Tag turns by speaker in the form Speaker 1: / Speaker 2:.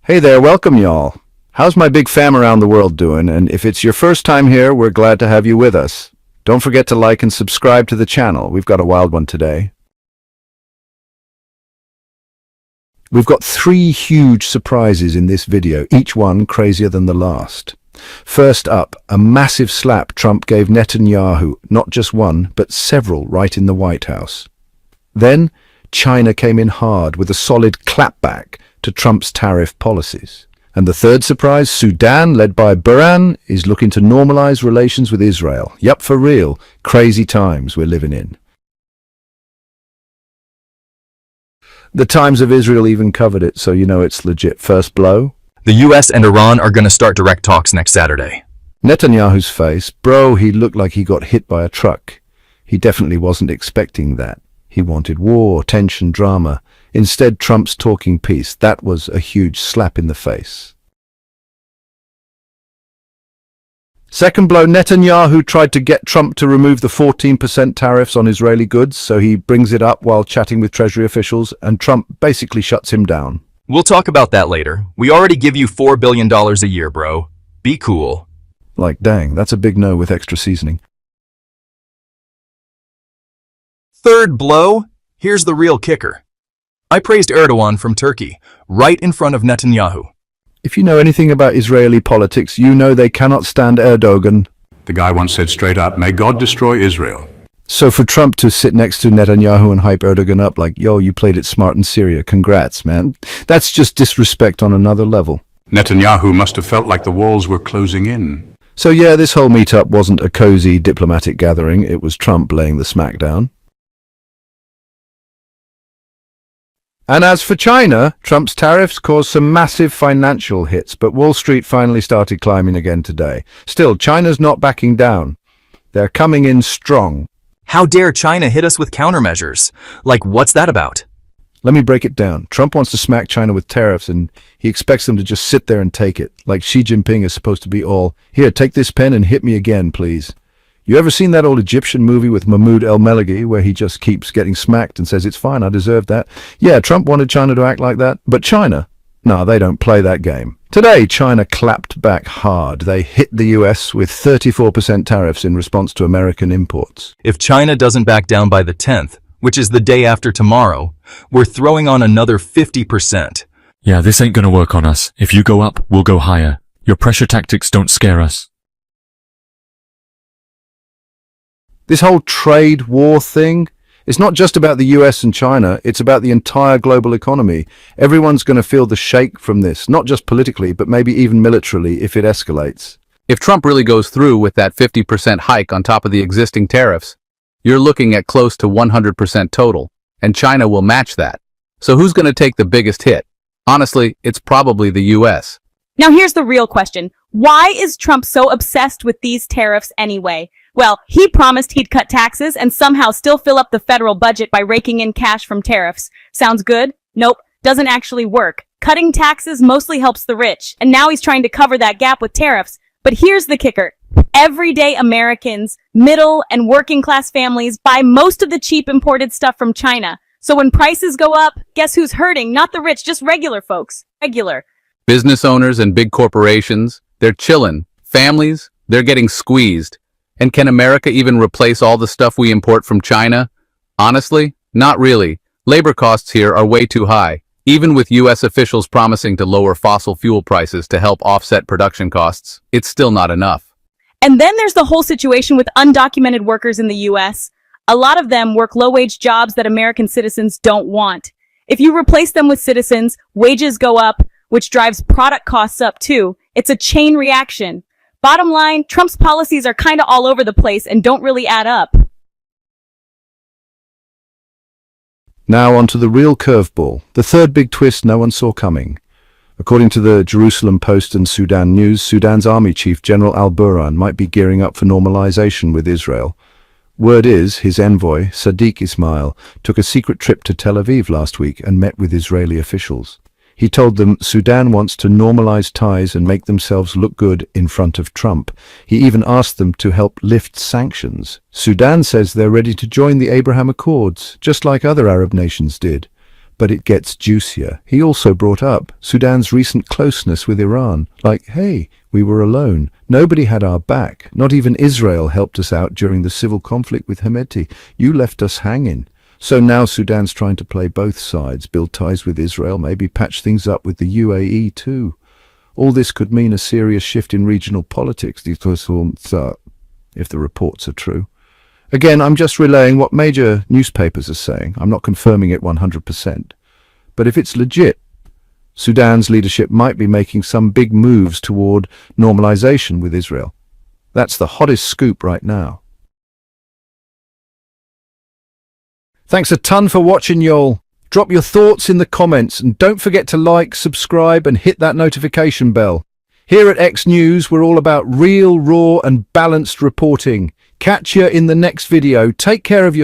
Speaker 1: Hey there, welcome y'all. How's my big fam around the world doing? And if it's your first time here, we're glad to have you with us. Don't forget to like and subscribe to the channel. We've got a wild one today. We've got 3 huge surprises in this video, each one crazier than the last. First up, a massive slap Trump gave Netanyahu, not just one, but several right in the White House. Then, China came in hard with a solid clapback to Trump's tariff policies. And the third surprise, Sudan, led by Al-Burhan, is looking to normalize relations with Israel. Yup, for real. Crazy times we're living in. The Times of Israel even covered it, so you know it's legit. First blow.
Speaker 2: The U.S. and Iran are going to start direct talks next Saturday.
Speaker 1: Netanyahu's face. Bro, he looked like he got hit by a truck. He definitely wasn't expecting that. He wanted war, tension, drama. Instead, Trump's talking peace. That was a huge slap in the face. Second blow, Netanyahu tried to get Trump to remove the 14% tariffs on Israeli goods, so he brings it up while chatting with Treasury officials, and Trump basically shuts him down.
Speaker 2: We'll talk about that later. We already give you $4 billion a year, bro. Be cool.
Speaker 1: Like, dang, that's a big no with extra seasoning.
Speaker 2: Third blow, here's the real kicker. I praised Erdogan from Turkey, right in front of Netanyahu.
Speaker 1: If you know anything about Israeli politics, you know they cannot stand Erdogan.
Speaker 3: The guy once said straight up, "May God destroy Israel."
Speaker 1: So for Trump to sit next to Netanyahu and hype Erdogan up like, yo, you played it smart in Syria, congrats, man. That's just disrespect on another level.
Speaker 3: Netanyahu must have felt like the walls were closing in.
Speaker 1: So yeah, this whole meetup wasn't a cozy diplomatic gathering, it was Trump laying the smackdown. And as for China, Trump's tariffs caused some massive financial hits, but Wall Street finally started climbing again today. Still, China's not backing down. They're coming in strong.
Speaker 2: How dare China hit us with countermeasures? Like, what's that about?
Speaker 1: Let me break it down. Trump wants to smack China with tariffs, and he expects them to just sit there and take it. Like Xi Jinping is supposed to be all, here, take this pen and hit me again, please. You ever seen that old Egyptian movie with Mahmoud El-Melagi where he just keeps getting smacked and says, it's fine, I deserve that? Yeah, Trump wanted China to act like that, but China, no, they don't play that game. Today, China clapped back hard. They hit the U.S. with 34% tariffs in response to American imports.
Speaker 2: If China doesn't back down by the 10th, which is the day after tomorrow, we're throwing on another 50%.
Speaker 4: Yeah, this ain't gonna work on us. If you go up, we'll go higher. Your pressure tactics don't scare us.
Speaker 1: This whole trade war thing, it's not just about the US and China, it's about the entire global economy. Everyone's going to feel the shake from this, not just politically, but maybe even militarily if it escalates.
Speaker 5: If Trump really goes through with that 50% hike on top of the existing tariffs, you're looking at close to 100% total, and China will match that. So who's going to take the biggest hit? Honestly, it's probably the US.
Speaker 6: Now here's the real question. Why is Trump so obsessed with these tariffs anyway? Well, he promised he'd cut taxes and somehow still fill up the federal budget by raking in cash from tariffs. Sounds good? Nope, doesn't actually work. Cutting taxes mostly helps the rich, and now he's trying to cover that gap with tariffs. But here's the kicker. Everyday Americans, middle and working class families buy most of the cheap imported stuff from China. So when prices go up, guess who's hurting? Not the rich, just regular folks. Regular.
Speaker 5: Business owners and big corporations, they're chillin'. Families, they're getting squeezed. And can America even replace all the stuff we import from China? Honestly, not really. Labor costs here are way too high. Even with U.S. officials promising to lower fossil fuel prices to help offset production costs, it's still not enough.
Speaker 6: And then there's the whole situation with undocumented workers in the U.S. A lot of them work low-wage jobs that American citizens don't want. If you replace them with citizens, wages go up, which drives product costs up too. It's a chain reaction. Bottom line, Trump's policies are kind of all over the place and don't really add up.
Speaker 1: Now on to the real curveball, the third big twist no one saw coming. According to the Jerusalem Post and Sudan News, Sudan's army chief General Al-Burhan might be gearing up for normalization with Israel. Word is, his envoy, Sadiq Ismail, took a secret trip to Tel Aviv last week and met with Israeli officials. He told them Sudan wants to normalize ties and make themselves look good in front of Trump. He even asked them to help lift sanctions. Sudan says they're ready to join the Abraham Accords, just like other Arab nations did. But it gets juicier. He also brought up Sudan's recent closeness with Iran. Like, hey, we were alone. Nobody had our back. Not even Israel helped us out during the civil conflict with Hemeti. You left us hanging. So now Sudan's trying to play both sides, build ties with Israel, maybe patch things up with the UAE too. All this could mean a serious shift in regional politics, if the reports are true. Again, I'm just relaying what major newspapers are saying. I'm not confirming it 100%. But if it's legit, Sudan's leadership might be making some big moves toward normalization with Israel. That's the hottest scoop right now. Thanks a ton for watching, y'all. Drop your thoughts in the comments and don't forget to like, subscribe and hit that notification bell. Here at X News, we're all about real, raw and balanced reporting. Catch you in the next video. Take care of your